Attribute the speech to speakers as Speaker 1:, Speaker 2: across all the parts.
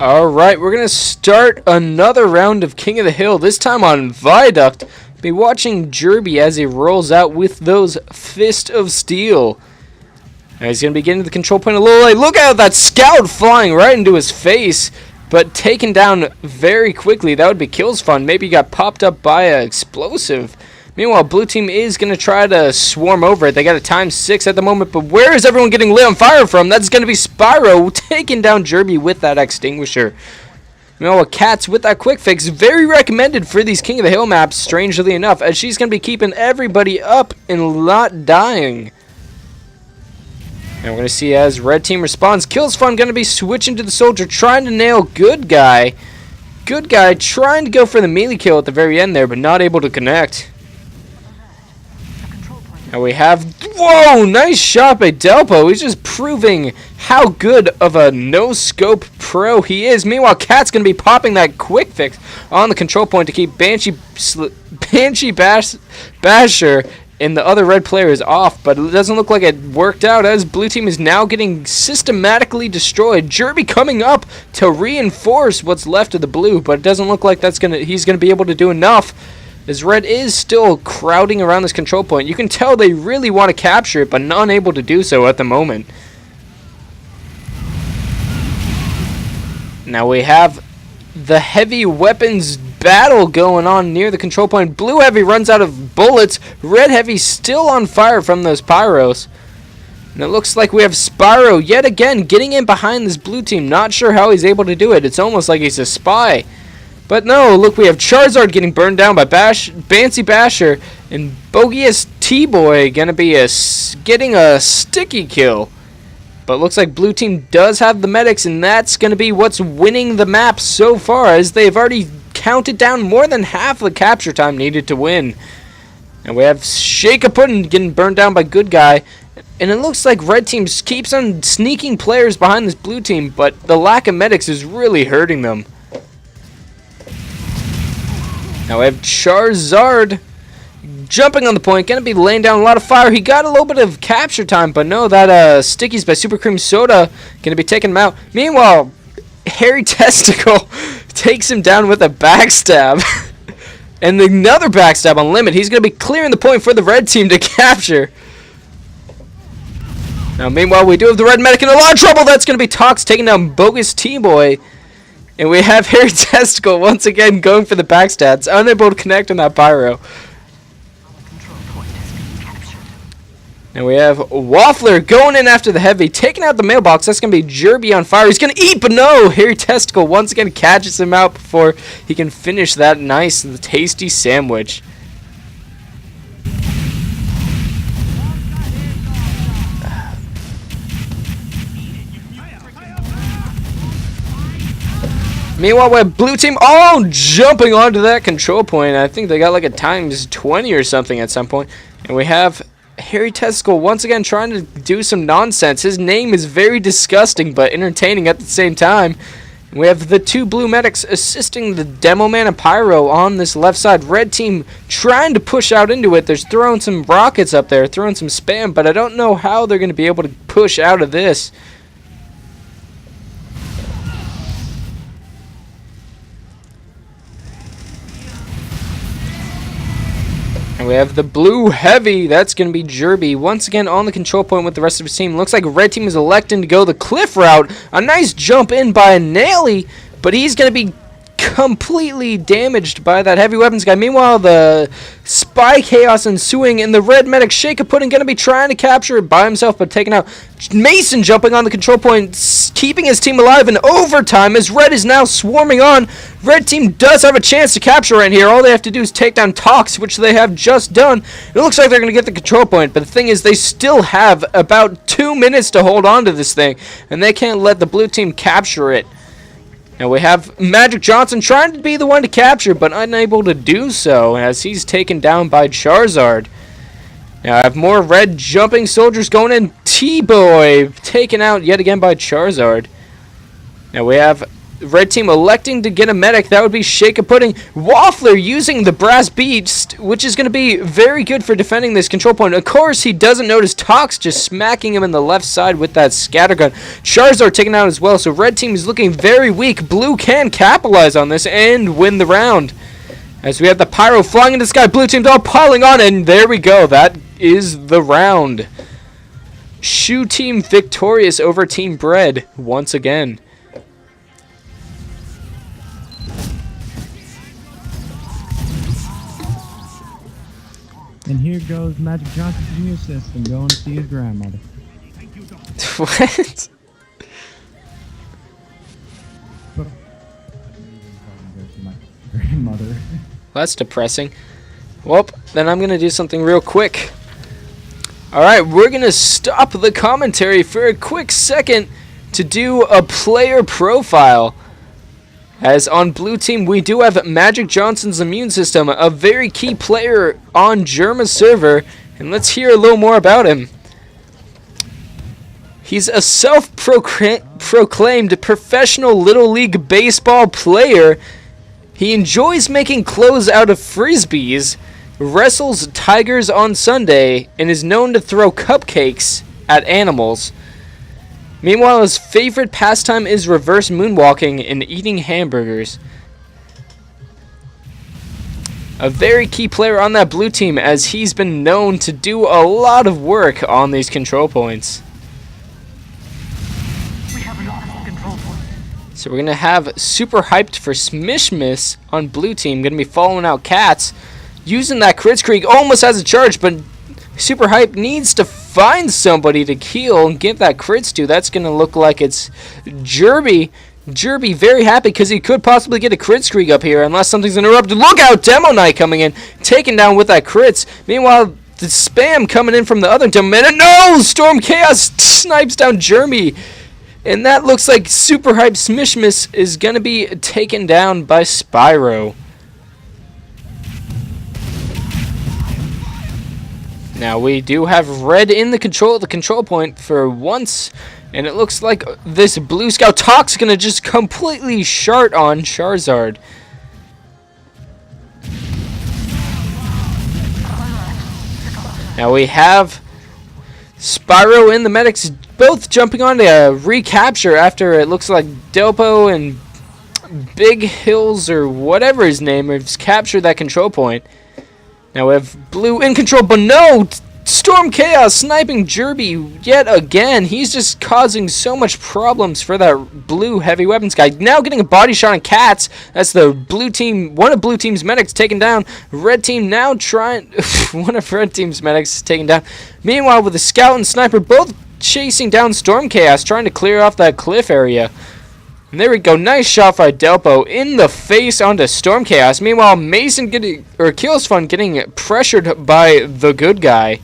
Speaker 1: Alright, we're going to start another round of King of the Hill, this time on Viaduct. Be watching Jerby as he rolls out with those Fist of Steel. Now he's going to be getting to the control point a little late. Look out, that scout flying right into his face, but taken down very quickly. That would be kills fun. Maybe he got popped up by an explosive. Meanwhile, blue team is going to try to swarm over it. They got a ×6 at the moment, but where is everyone getting lit on fire from? That's going to be Spyro taking down Jerby with that extinguisher. Meanwhile, Cats with that quick fix, very recommended for these King of the Hill maps, strangely enough, as she's going to be keeping everybody up and not dying. And we're going to see as red team responds. Kills Fun going to be switching to the soldier, trying to nail Good Guy. Good Guy trying to go for the melee kill at the very end there, but not able to connect. And we have, whoa, nice shot by Delpo. He's just proving how good of a no-scope pro he is. Meanwhile, Cat's going to be popping that quick fix on the control point to keep Banshee Basher and the other red players off. But it doesn't look like it worked out as blue team is now getting systematically destroyed. Jerby coming up to reinforce what's left of the blue, but it doesn't look like he's going to be able to do enough. As red is still crowding around this control point. You can tell they really want to capture it, but unable to do so at the moment. Now we have the heavy weapons battle going on near the control point. Blue heavy runs out of bullets. Red heavy still on fire from those pyros. And it looks like we have Spyro yet again getting in behind this blue team. Not sure how he's able to do it. It's almost like he's a spy. But no, look, we have Charizard getting burned down by Banshee Basher, and Bogeous T-Boy gonna be getting a sticky kill. But looks like blue team does have the medics, and that's gonna be what's winning the map so far, as they've already counted down more than half the capture time needed to win. And we have Shake-a-Puddin' getting burned down by Good Guy, and it looks like red team keeps on sneaking players behind this blue team, but the lack of medics is really hurting them. Now we have Charizard jumping on the point, going to be laying down a lot of fire. He got a little bit of capture time, but no, that Stickies by Super Cream Soda going to be taking him out. Meanwhile, Hairy Testicle takes him down with a backstab. And another backstab on Limit. He's going to be clearing the point for the red team to capture. Now, meanwhile, we do have the red medic in a lot of trouble. That's going to be Tox taking down Bogus T-Boy. And we have Hairy Testicle once again going for the backstabs, unable to connect on that pyro. And we have Waffler going in after the heavy, taking out the mailbox. That's going to be Jerby on fire. He's going to eat, but no! Hairy Testicle once again catches him out before he can finish that nice, tasty sandwich. Meanwhile, we have blue team jumping onto that control point. I think they got like a ×20 or something at some point. And we have Hairy Testicle once again trying to do some nonsense. His name is very disgusting but entertaining at the same time. And we have the two blue medics assisting the Demo Man and Pyro on this left side. Red team trying to push out into it. They're throwing some rockets up there, throwing some spam, but I don't know how they're going to be able to push out of this. And we have the blue heavy. That's going to be Jerby once again on the control point with the rest of his team. Looks like red team is electing to go the cliff route. A nice jump in by a Naily, but he's going to be completely damaged by that heavy weapons guy. Meanwhile, the spy chaos ensuing, and the red medic Shake-a-Puddin' going to be trying to capture it by himself, but taken out. Mason jumping on the control point, keeping his team alive in overtime as red is now swarming on. Red team does have a chance to capture right here. All they have to do is take down Tox, which they have just done. It looks like they're going to get the control point, but the thing is they still have about 2 minutes to hold on to this thing, and they can't let the blue team capture it. Now we have Magic Johnson trying to be the one to capture, but unable to do so as he's taken down by Charizard. Now I have more red jumping soldiers going in. T-Boy taken out yet again by Charizard. Now we have red team electing to get a medic. That would be Shake a Pudding. Waffler using the Brass Beast, which is going to be very good for defending this control point. Of course, he doesn't notice Tox just smacking him in the left side with that scattergun. Charizard taken out as well, so red team is looking very weak. Blue can capitalize on this and win the round. As we have the Pyro flying into the sky, blue team's all piling on, and there we go. That is the round. Shoe team victorious over Team Bread once again.
Speaker 2: And here goes Magic Johnson's immune system going to see his grandmother.
Speaker 1: What?
Speaker 2: My grandmother.
Speaker 1: That's depressing. Well, then I'm going to do something real quick. Alright, we're going to stop the commentary for a quick second to do a player profile. As on blue team, we do have Magic Johnson's immune system, a very key player on Germa's server. And let's hear a little more about him. He's a self-proclaimed professional Little League baseball player. He enjoys making clothes out of frisbees, wrestles tigers on Sunday, and is known to throw cupcakes at animals. Meanwhile, his favorite pastime is reverse moonwalking and eating hamburgers. A very key player on that blue team, as he's been known to do a lot of work on these control points. So we're going to have Super Hyped for Smishmas on blue team. Going to be following out Cats. Using that Kritzkrieg almost has a charge, but Super Hype needs to find somebody to kill and give that crits to. That's going to look like it's Jerby. Jerby very happy because he could possibly get a Kritzkrieg up here unless something's interrupted. Look out, Demo Knight coming in, taken down with that crits. Meanwhile, the spam coming in from the other Demo Man. No! Storm Chaos snipes down Jeremy. And that looks like Super Hype Smishmas is going to be taken down by Spyro. Now we do have red in the control point for once, and it looks like this blue scout Tox gonna just completely shart on Charizard. Now we have Spyro and the medics both jumping on to recapture after it looks like Delpo and Big Hills or whatever his name has captured that control point. Now we have blue in control, but no! Storm Chaos sniping Jerby yet again. He's just causing so much problems for that blue heavy weapons guy. Now getting a body shot on Cats. That's the blue team, one of blue team's medics taken down. Red team now trying, one of red team's medics taken down. Meanwhile, with the scout and sniper both chasing down Storm Chaos, trying to clear off that cliff area. And there we go, nice shot by Delpo in the face onto Storm Chaos. Meanwhile, Mason Kills Fun getting pressured by the good guy.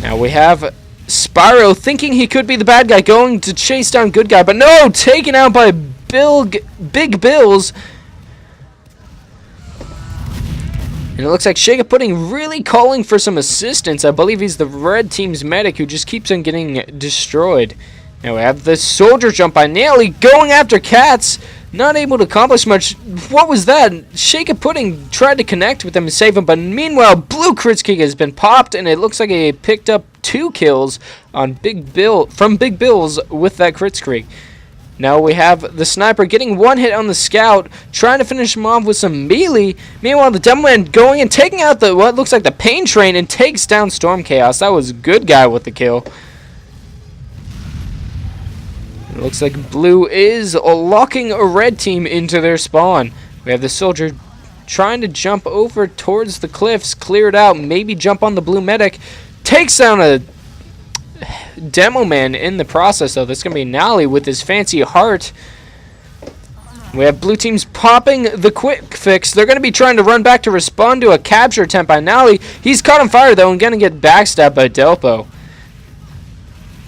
Speaker 1: Now we have Spyro thinking he could be the bad guy, going to chase down good guy, but no, taken out by Big Bills. And it looks like Shake a Pudding really calling for some assistance. I believe he's the red team's medic who just keeps on getting destroyed. Now we have the soldier jump by Nelly going after Cats. Not able to accomplish much. What was that? Shake a Pudding tried to connect with him and save him, but meanwhile, Blue Kritzkrieg has been popped, and it looks like he picked up 2 kills on Big Bills with that Kritzkrieg. Now we have the sniper getting 1 hit on the scout, trying to finish him off with some melee. Meanwhile, the Demo Man going and taking out the what looks like the Pain Train and takes down Storm Chaos. That was a good guy with the kill. It looks like blue is locking a red team into their spawn. We have the soldier trying to jump over towards the cliffs, clear it out, maybe jump on the blue medic. Takes down a Demo Man in the process, though. This is going to be Nally with his fancy heart. We have blue teams popping the quick fix. They're going to be trying to run back to respond to a capture attempt by Nally. He's caught on fire, though, and going to get backstabbed by Delpo.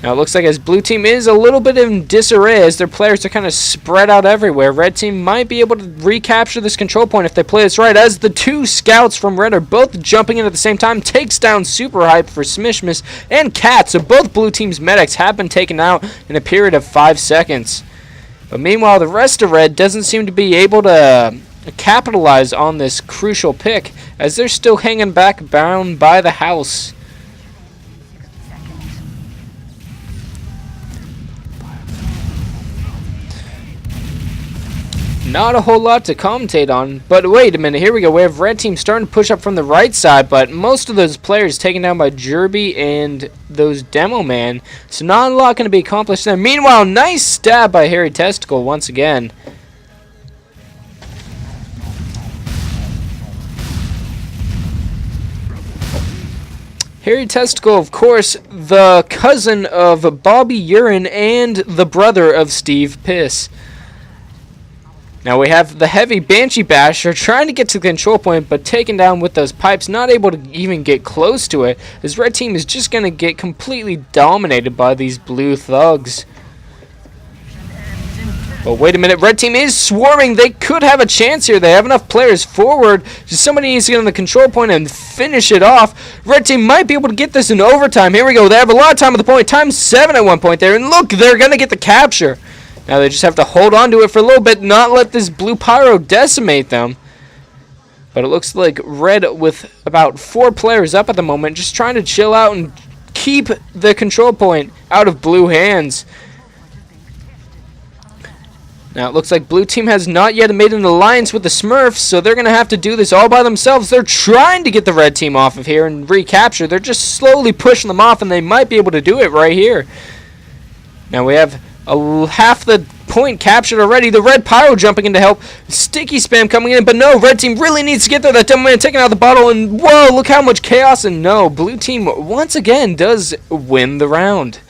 Speaker 1: Now it looks like as blue team is a little bit in disarray as their players are kind of spread out everywhere. Red team might be able to recapture this control point if they play this right, as the 2 scouts from red are both jumping in at the same time. Takes down Super Hype for Smishmas and Cat. So both blue team's medics have been taken out in a period of 5 seconds. But meanwhile, the rest of red doesn't seem to be able to capitalize on this crucial pick, as they're still hanging back bound by the house. Not a whole lot to commentate on, but wait a minute, here we go. We have red team starting to push up from the right side, but most of those players taken down by Jerby and those demo man, so not a lot going to be accomplished there. Meanwhile, nice stab by Hairy Testicle once again. Hairy Testicle, of course, the cousin of Bobby Urine and the brother of Steve Piss. Now we have the heavy Banshee Basher trying to get to the control point, but taken down with those pipes, not able to even get close to it. This red team is just going to get completely dominated by these blue thugs. But wait a minute, red team is swarming. They could have a chance here. They have enough players forward. Just somebody needs to get on the control point and finish it off. Red team might be able to get this in overtime. Here we go. They have a lot of time at the point. Times 7 at one point there. And look, they're going to get the capture. Now they just have to hold on to it for a little bit, not let this blue pyro decimate them. But it looks like red with about 4 players up at the moment, just trying to chill out and keep the control point out of blue hands. Now it looks like blue team has not yet made an alliance with the Smurfs, so they're going to have to do this all by themselves. They're trying to get the red team off of here and recapture. They're just slowly pushing them off, and they might be able to do it right here. Now we have half the point captured already. The red pyro jumping in to help. Sticky spam coming in, but no, red team really needs to get there. That dumb man taking out the bottle, and whoa, look how much chaos. And no, blue team once again does win the round.